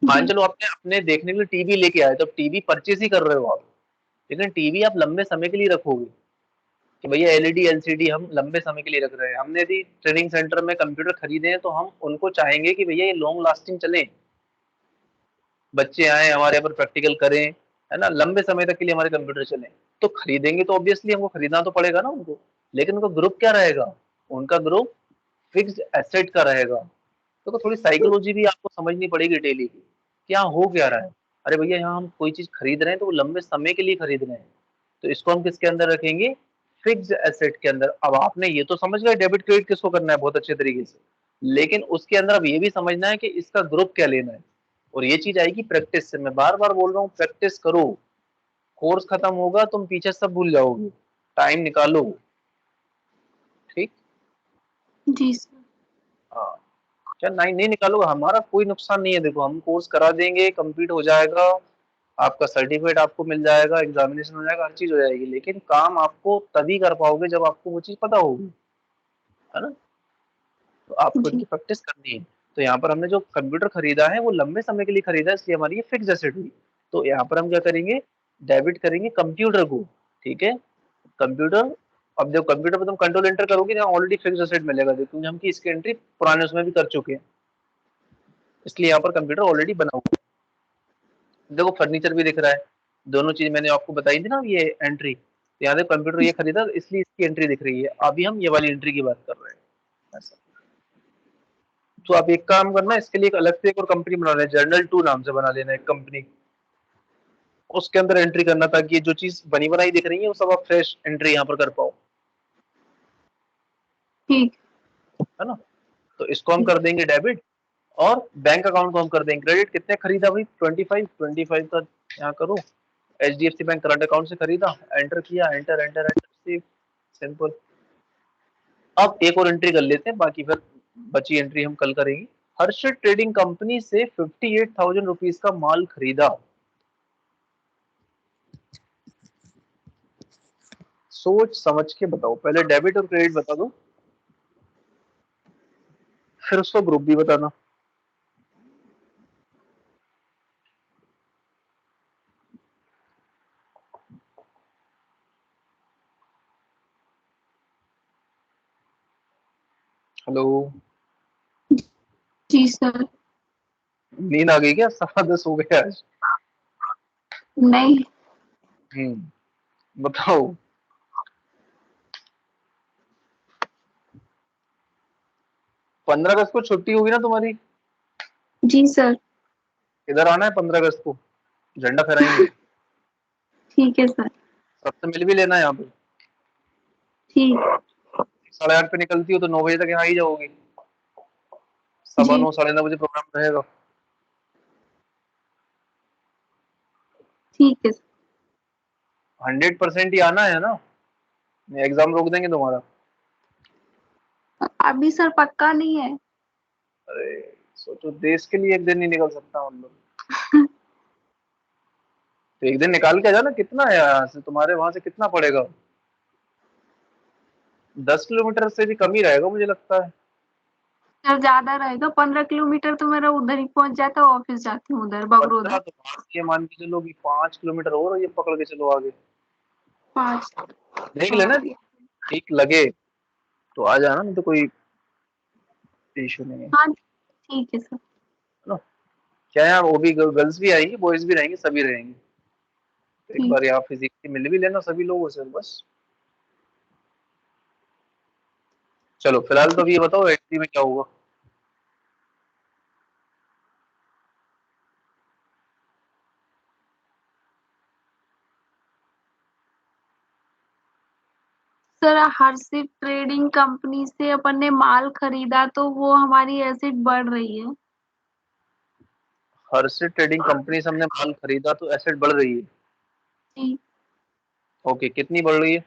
मान जी। चलो आपने अपने देखने के लिए टीवी लेके आए, तो टीवी परचेज ही कर रहे हो आप। लेकिन टीवी आप लंबे समय के लिए रखोगे कि भैया एलईडी एलसीडी हम लंबे समय के लिए रख रहे हैं। हमने यदि ट्रेनिंग सेंटर में कंप्यूटर खरीदे हैं तो हम उनको चाहेंगे कि भैया ये लॉन्ग लास्टिंग चले, बच्चे आए हमारे यहाँ पर प्रैक्टिकल करें, है ना, लंबे समय तक के लिए हमारे कंप्यूटर चले। तो खरीदेंगे तो ऑब्वियसली हमको खरीदना तो पड़ेगा ना उनको। लेकिन उनका ग्रुप क्या रहेगा? उनका ग्रुप फिक्स्ड एसेट का रहेगा। तो थोड़ी साइकोलॉजी भी आपको समझनी पड़ेगी डेली की, क्या हो क्या रहा है। अरे भैया, यहाँ हम कोई चीज खरीद रहे हैं तो वो लंबे समय के लिए खरीद रहे हैं, तो इसको हम किसके अंदर रखेंगे? फिक्स्ड एसेट के अंदर। अब आपने ये तो समझ गए डेबिट क्रेडिट किसको करना है बहुत अच्छे तरीके से, लेकिन उसके अंदर अब ये भी समझना है कि इसका ग्रुप क्या लेना है। और ये चीज आएगी प्रैक्टिस से। मैं बार बार बोल रहा हूँ, प्रैक्टिस करो। कोर्स खत्म होगा तुम पीछे सब भूल जाओगे। टाइम निकालो। ठीक। जी सर। हाँ। क्या नहीं नहीं निकालोगे, हमारा कोई नुकसान नहीं है। देखो, हम कोर्स करा देंगे, कंप्लीट हो जाएगा, आपका सर्टिफिकेट आपको मिल जाएगा, एग्जामिनेशन हो जाएगा, हर चीज हो जाएगी। लेकिन काम आपको तभी कर पाओगे जब आपको वो चीज पता होगी, है ना। तो आपको जी। इनकी प्रैक्टिस करनी है। तो यहाँ पर हमने जो कंप्यूटर खरीदा है वो लंबे समय के लिए खरीदा है, इसलिए हमारी ये फिक्स एसेट हुई। तो यहाँ पर हम क्या करेंगे? डेबिट करेंगे कंप्यूटर को। ठीक है। कंप्यूटर। अब देखो, कंप्यूटर पर तुम कंट्रोल एंटर करोगे ना, ऑलरेडी फिक्स एसेट मिलेगा, देखो क्योंकि हम की इसकी एंट्री पुराने उसमें भी कर चुके हैं, इसलिए यहाँ पर कंप्यूटर ऑलरेडी बना हुआ है। देखो, फर्नीचर भी दिख रहा है। दोनों चीज मैंने आपको बताई थी ना, ये एंट्री। तो यहाँ देखो, कंप्यूटर ये खरीदा इसलिए इसकी एंट्री दिख रही है। अभी हम ये वाली एंट्री की बात कर रहे हैं, ऐसा। तो आप एक काम करना, इसके लिए एक अलग से एक और कंपनी बना लेना, जर्नल 2 नाम से बना लेना एक कंपनी। उसके अंदर एंट्री करना, ताकि ये जो चीज बनी बनाई दिख रही है वो सब आप फ्रेश एंट्री यहाँ पर कर पाओ, ठीक। है ना। तो इसको हम ठीक। कर देंगे डेबिट। और बैंक अकाउंट को हम कर देंगे क्रेडिट। कितने खरीदा भाई? 25 का यहाँ करो। एचडीएफसी बैंक करंट अकाउंट से खरीदा, एंटर किया, एंटर एंटर एंटर, सिंपल। अब एक और एंट्री कर लेते हैं, बाकी फिर बची एंट्री हम कल करेंगे। हर्षद ट्रेडिंग कंपनी से 58,000 रुपीज का माल खरीदा। सोच समझ के बताओ, पहले डेबिट और क्रेडिट बता दो, फिर उसका ग्रुप भी बताना। हेलो। जी सर। नींद आ गई क्या? 10:15 हो गया आज। नहीं। बताओ। 15 अगस्त को छुट्टी होगी ना तुम्हारी? जी सर। इधर आना है 15 अगस्त को, झंडा फहराएंगे। ठीक है सर। सबसे मिल भी लेना है यहाँ पे। ठीक। 8:30 पे निकलती हो तो 9 बजे तक यहाँ ही जाओगी। सवा जी। 9 9:30 बजे प्रोग्राम रहेगा। ठीक है 100% ही आना है ना, एग्जाम रोक देंगे तुम्हारा। सर। अभी सर पक्का नहीं है। अरे सोचो, देश के लिए एक दिन नहीं निकल सकता हम लोग। तो एक दिन निकाल के आ जाना, कितना है यहाँ से, तुम्हारे वहां से कितना पड़ेगा? 10 किलोमीटर से भी कम ही रहेगा मुझे लगता है। सर ज्यादा रहेगा, 15 किलोमीटर तो मेरा उधर ही पहुंच जाता, ऑफिस जाती हूँ उधर 15 बगरोदा। तो वहां से ये मान के चलो कि 5 किलोमीटर और ये पकड़ के चलो आगे। 5। देख लेना, हाँ ठीक लगे तो आ जाना, नहीं तो कोई इशू नहीं है। हाँ ठीक है सर। नो, क्या है, वो भी गर्ल्स भी आएंगी, बॉयज भी रहेंगे, सभी रहेंगे। तो एक ठीक। बार यहाँ फिजिकली मिल भी लेना सभी लोगों से बस। चलो फिलहाल तो अभी ये बताओ एंट्री में क्या होगा? सर हर्षित ट्रेडिंग कंपनी से अपन ने माल खरीदा तो वो हमारी एसेट बढ़ रही है। हर्षित ट्रेडिंग कंपनी से हमने माल खरीदा तो एसेट बढ़ रही है। जी। ओके, कितनी बढ़ रही है?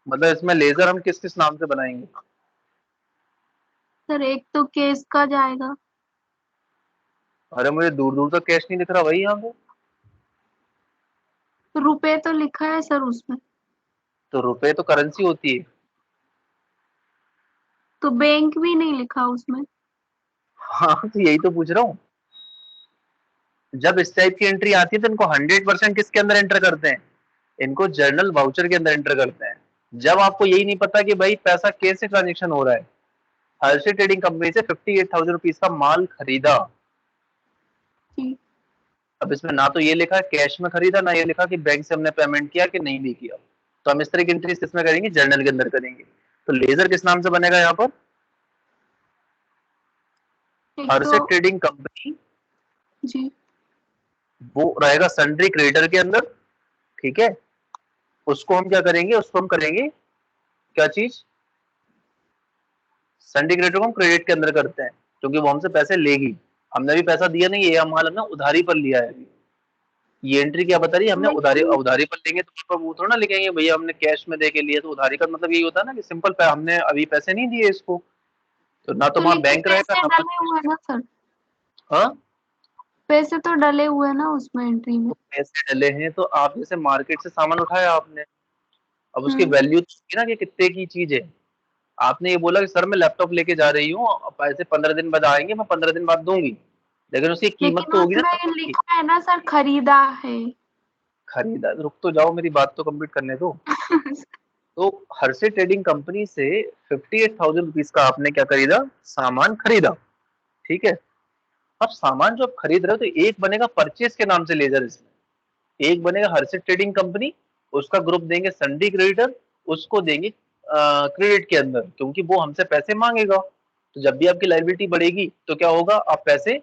मतलब इसमें लेजर हम किस किस नाम से बनाएंगे? सर एक तो केस का जाएगा। अरे मुझे दूर दूर तक कैश नहीं दिख रहा भाई यहाँ पे। रुपए तो लिखा है सर उसमें। तो रुपए तो करेंसी होती है। तो बैंक भी नहीं लिखा उसमें। हाँ तो यही तो पूछ रहा हूँ। जब इस टाइप की एंट्री आती है तो इनको 100% किसके अंदर एंटर करते हैं? इनको जर्नल वाउचर के अंदर एंटर करते हैं। जब आपको यही नहीं पता कि भाई पैसा कैसे ट्रांजेक्शन हो रहा है। हर्षित ट्रेडिंग कंपनी से 58,000 रुपीज का माल खरीदा। जी। अब इसमें ना तो ये लिखा है कैश में खरीदा, ना ये लिखा कि बैंक से हमने पेमेंट किया कि नहीं भी किया। तो हम इस तरह की एंट्रीज किसमें करेंगे? जर्नल के अंदर करेंगे। तो लेजर किस नाम से बनेगा यहाँ पर? एक तो। हर्षित ट्रेडिंग कंपनी, जी। वो रहेगा सन्ड्री क्रेडिटर के अंदर। ठीक है। उसको हम क्या करेंगे? उसको हम करेंगे क्या चीज? सन्ड्री क्रेडिटर को हम क्रेडिट के अंदर करते हैं, क्योंकि वो हमसे पैसे लेगी। हमने भी पैसा दिया नहीं है, ये माल हमने उधारी पर लिया है अभी। ये एंट्री क्या बता रही है? हमने उधारी लेकिन उधारी पर लेंगे तो वो थोड़ा ना लिखेंगे भैया हमने कैश में दे के लिए। तो उधारी का मतलब यही होता है ना कि सिंपल हमने अभी पैसे नहीं दिए इसको। तो ना तो तो वहां लेकिन बैंक रहेगा पैसे ना डले वहां। हुए हैं ना सर। हाँ, पैसे तो डले हुए हैं ना उसमें एंट्री में। तो पैसे डले हैं तो आप जैसे मार्केट से सामान उठाया आपने, अब उसकी हम्म। वैल्यू तो होगी ना कि कितने की चीज है। आपने ये बोला कि सर मैं लैपटॉप लेके जा रही हूँ, पैसे 15 दिन बाद आएंगे, मैं 15 दिन बाद दूंगी। लेकिन उसकी कीमत लेकिन तो होगी ना उसमें तब तक की। लिखा है ना सर, खरीदा है। खरीदा, रुक तो जाओ, मेरी बात तो कंप्लीट करने दो। तो हर्षित ट्रेडिंग कंपनी से 58,000 रुपीज का आपने क्या खरीदा? सामान खरीदा। ठीक है। अब सामान जो आप खरीद रहे हो तो एक बनेगा परचेज के नाम से लेजर इसमें, एक बनेगा हर्षित ट्रेडिंग कंपनी, उसका ग्रुप देंगे सन्डी क्रेडिटर, उसको देंगे क्रेडिट के अंदर, क्योंकि वो हमसे पैसे मांगेगा। तो जब भी आपकी लायबिलिटी बढ़ेगी तो क्या होगा? आप पैसे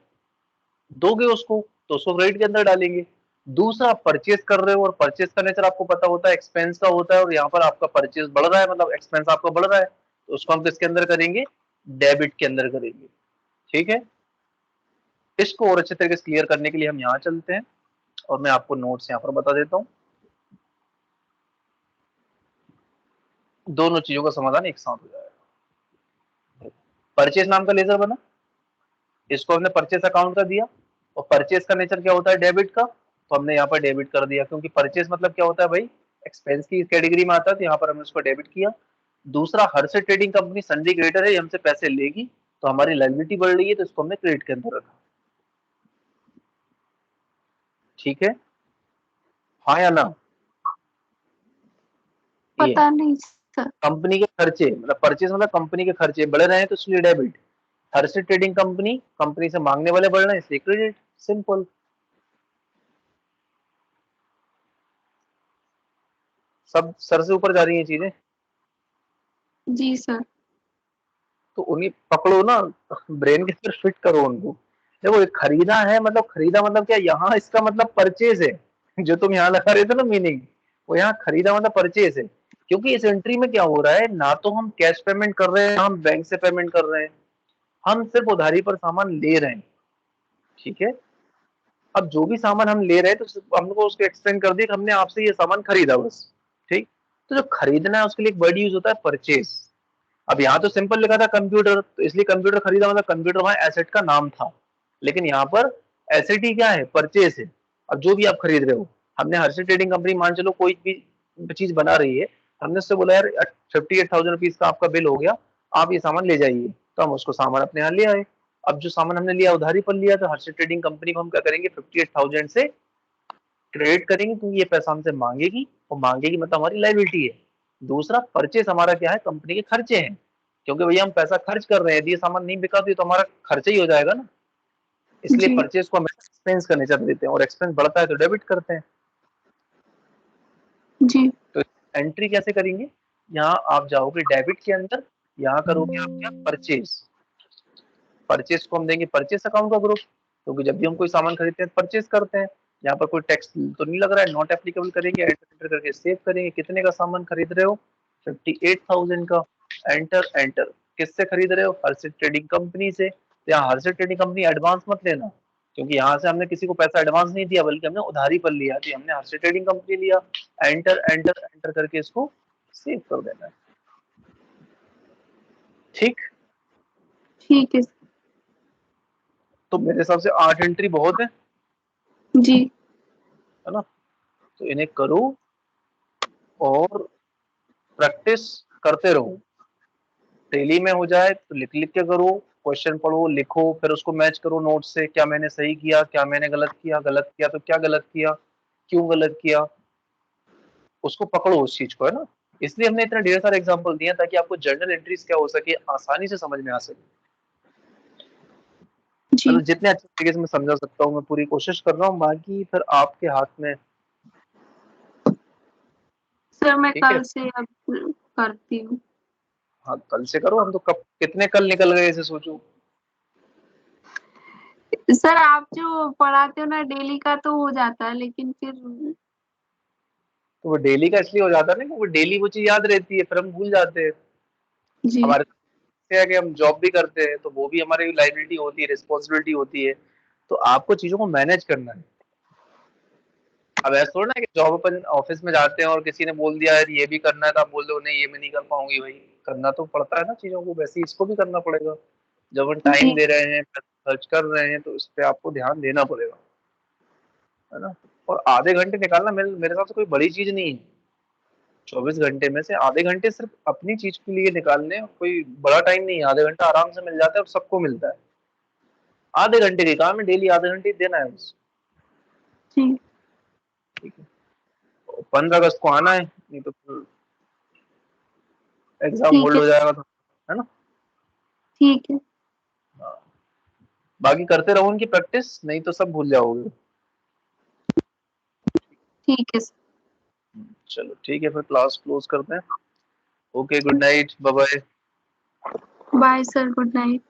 दोगे उसको, तो उसको क्रेडिट के अंदर डालेंगे। दूसरा, आप परचेज कर रहे हो और परचेज का नेचर आपको पता होता है एक्सपेंस का होता है, और यहाँ पर आपका परचेज बढ़ रहा है मतलब एक्सपेंस आपका बढ़ रहा है, तो उसको हम किसके अंदर करेंगे? डेबिट के अंदर करेंगे। ठीक है। इसको और अच्छे तरीके से क्लियर करने के लिए हम यहाँ चलते हैं, और मैं आपको नोट्स यहाँ पर बता देता हूँ। दोनों चीजों का समाधान एक साथ हो जाएगा। परचेज नाम का लेजर बना, इसको हमने परचेज अकाउंट का दिया, और परचेज का नेचर क्या होता है? डेबिट का, तो हमने यहाँ पर डेबिट कर दिया, क्योंकि परचेज मतलब क्या होता है भाई? एक्सपेंस की कैटेगरी में आता है, तो यहाँ पर हमने उसको डेबिट किया। दूसरा, हर्षित ट्रेडिंग कंपनी सन्डी क्रेडिटर है, ये हमसे पैसे लेगी, तो हमारी लायबिलिटी बढ़ रही है, तो इसको हमने क्रेडिट के अंदर रखा। ठीक है, हाँ या ना? ये पता नहीं सर। कंपनी के खर्चे, मतलब परचेज मतलब कंपनी के खर्चे बढ़ रहे हैं तो इसलिए डेबिट। हर्षित ट्रेडिंग कंपनी, कंपनी से मांगने वाले बढ़ रहे हैं इसलिए क्रेडिट। सिंपल। सब सर से ऊपर जा रही है चीजें। जी सर। तो उन्हें पकड़ो ना, ब्रेन के अंदर फिट करो उनको। देखो, एक खरीदा है मतलब, खरीदा मतलब क्या, यहाँ इसका मतलब परचेज है। जो तुम यहाँ लगा रहे थे ना मीनिंग, वो यहाँ खरीदा मतलब परचेज है। क्योंकि इस एंट्री में क्या हो रहा है, ना तो हम कैश पेमेंट कर रहे हैं ना हम बैंक से पेमेंट कर रहे हैं, हम सिर्फ उधारी पर सामान ले रहे हैं। ठीक है। अब जो भी सामान हम ले रहे हैं तो हमको उसको एक्सप्लेन कर दिया कि हमने आपसे ये सामान खरीदा बस, ठीक। तो जो खरीदना है उसके लिए एक वर्ड यूज होता है परचेज। अब यहाँ तो सिंपल लिखा था कंप्यूटर, तो इसलिए कंप्यूटर खरीदा मतलब कंप्यूटर वहां एसेट का नाम था, लेकिन यहाँ पर एसेट ही क्या है, परचेज है। अब जो भी आप खरीद रहे हो, हमने हर्षिल ट्रेडिंग कंपनी मान चलो कोई भी चीज बना रही है, हमने उससे बोला यार 58,000 रुपीज का आपका बिल हो गया, आप ये सामान ले जाइए, तो हम उसको सामान अपने यहाँ ले आए। अब जो सामान हमने लिया उधारी पर लिया, तो हर्षिल ट्रेडिंग कंपनी को हम क्या करेंगे, 58,000 से क्रेडिट करेंगे क्योंकि ये पैसा हमसे मांगेगी, और मांगेगी मतलब हमारी लायबिलिटी है। दूसरा परचेस हमारा क्या है, कंपनी के खर्चे हैं, क्योंकि भैया हम पैसा खर्च कर रहे हैं, यदि ये सामान नहीं बिका तो ये तो हमारा खर्चा ही हो जाएगा ना। इसलिए जी परचेस को हम एक्सपेंस करने चल देते हैं, और एक्सपेंस बढ़ता है तो डेबिट करते हैं। जी तो एंट्री कैसे करेंगे, यहाँ आप जाओगे डेबिट के अंदर, यहाँ करोगे आप क्या, परचेस। परचेस को हम देंगे परचेस अकाउंट का ग्रुप, क्योंकि जब भी हम कोई सामान खरीदते हैं परचेस करते हैं। यहाँ पर कोई टैक्स तो नहीं लग रहा है, नॉट एप्लीकेबल करेंगे, एंटर करके सेव करेंगे। कितने का सामान खरीद रहे हो, 58,000 का। एंटर एंटर, किससे खरीद रहे हो, हर्षिल ट्रेडिंग कंपनी से। तो यहाँ हर्षिल ट्रेडिंग कंपनी एडवांस मत लेना, क्योंकि यहाँ से हमने किसी को पैसा एडवांस नहीं दिया, बल्कि हमने उधारी पर लिया, तो हमने हर्षिल ट्रेडिंग कंपनी लिया। एंटर एंटर एंटर करके इसको सेव कर देना है, ठीक। ठीक है तो मेरे हिसाब से 8 एंट्री बहुत जी। है ना। तो इन्हें करो और प्रैक्टिस करते रहो, डेली में हो जाए तो लिख लिख के करो, क्वेश्चन पढ़ो लिखो, फिर उसको मैच करो नोट से, क्या मैंने सही किया, क्या मैंने गलत किया तो क्या गलत किया, क्यों गलत किया, उसको पकड़ो उस चीज को, है ना। इसलिए हमने इतना ढेर सारे एग्जांपल दिया ताकि आपको जर्नल एंट्रीज क्या हो सके, आसानी से समझ में आ सके। जी मतलब जितने अच्छे तरीके से मैं समझा सकता हूँ मैं पूरी कोशिश कर रहा हूँ, बाकी फिर आपके हाथ में। सर मैं ठीक है, कल से अब करती हूँ। हाँ कल से करो, हम तो कब कितने कल निकल गए इसे सोचो। सर आप जो पढ़ाते हो ना डेली का तो हो जाता है, लेकिन फिर तो वो डेली का इसलिए हो जाता है ना कि वो डेली वो चीज याद रहती है, फिर हम भूल जाते हैं। जी हमारे से है कि हम जॉब भी करते हैं, तो वो भी हमारी लाइबिलिटी होती है, रिस्पॉन्सिबिलिटी होती है। तो आपको चीजों को मैनेज करना है। अब ऐसा थोड़ा ना कि जॉब अपन ऑफिस में जाते हैं और किसी ने बोल दिया यार ये भी करना है, तो आप बोल दो नहीं ये मैं नहीं कर पाऊंगी, भाई करना तो पड़ता है ना चीजों को, वैसे ही इसको भी करना पड़ेगा। जब हम जी टाइम दे रहे हैं, खर्च कर रहे हैं, तो इस पे आपको ध्यान देना पड़ेगा, है ना। और आधे घंटे निकालना मेरे मेरे हिसाब से कोई बड़ी चीज नहीं है। 24 घंटे में से आधे घंटे सिर्फ अपनी चीज के लिए निकालने, कोई बड़ा टाइम नहीं है, आधे घंटा आराम से मिल जाता है और सबको मिलता है। आधे घंटे के काम है, डेली आधे घंटे देना है बस, जी ठीक है। 15 अगस्त को आना है, नहीं तो फिर एग्जाम ठीक होल्ड है। हो जाएगा तो, है ना। ठीक है। हाँ। बाकी करते रहो उनकी प्रैक्टिस, नहीं तो सब भूल जाओगे। ठीक है चलो ठीक है, फिर क्लास क्लोज करते हैं। Okay, good night, bye bye. Bye sir, good night.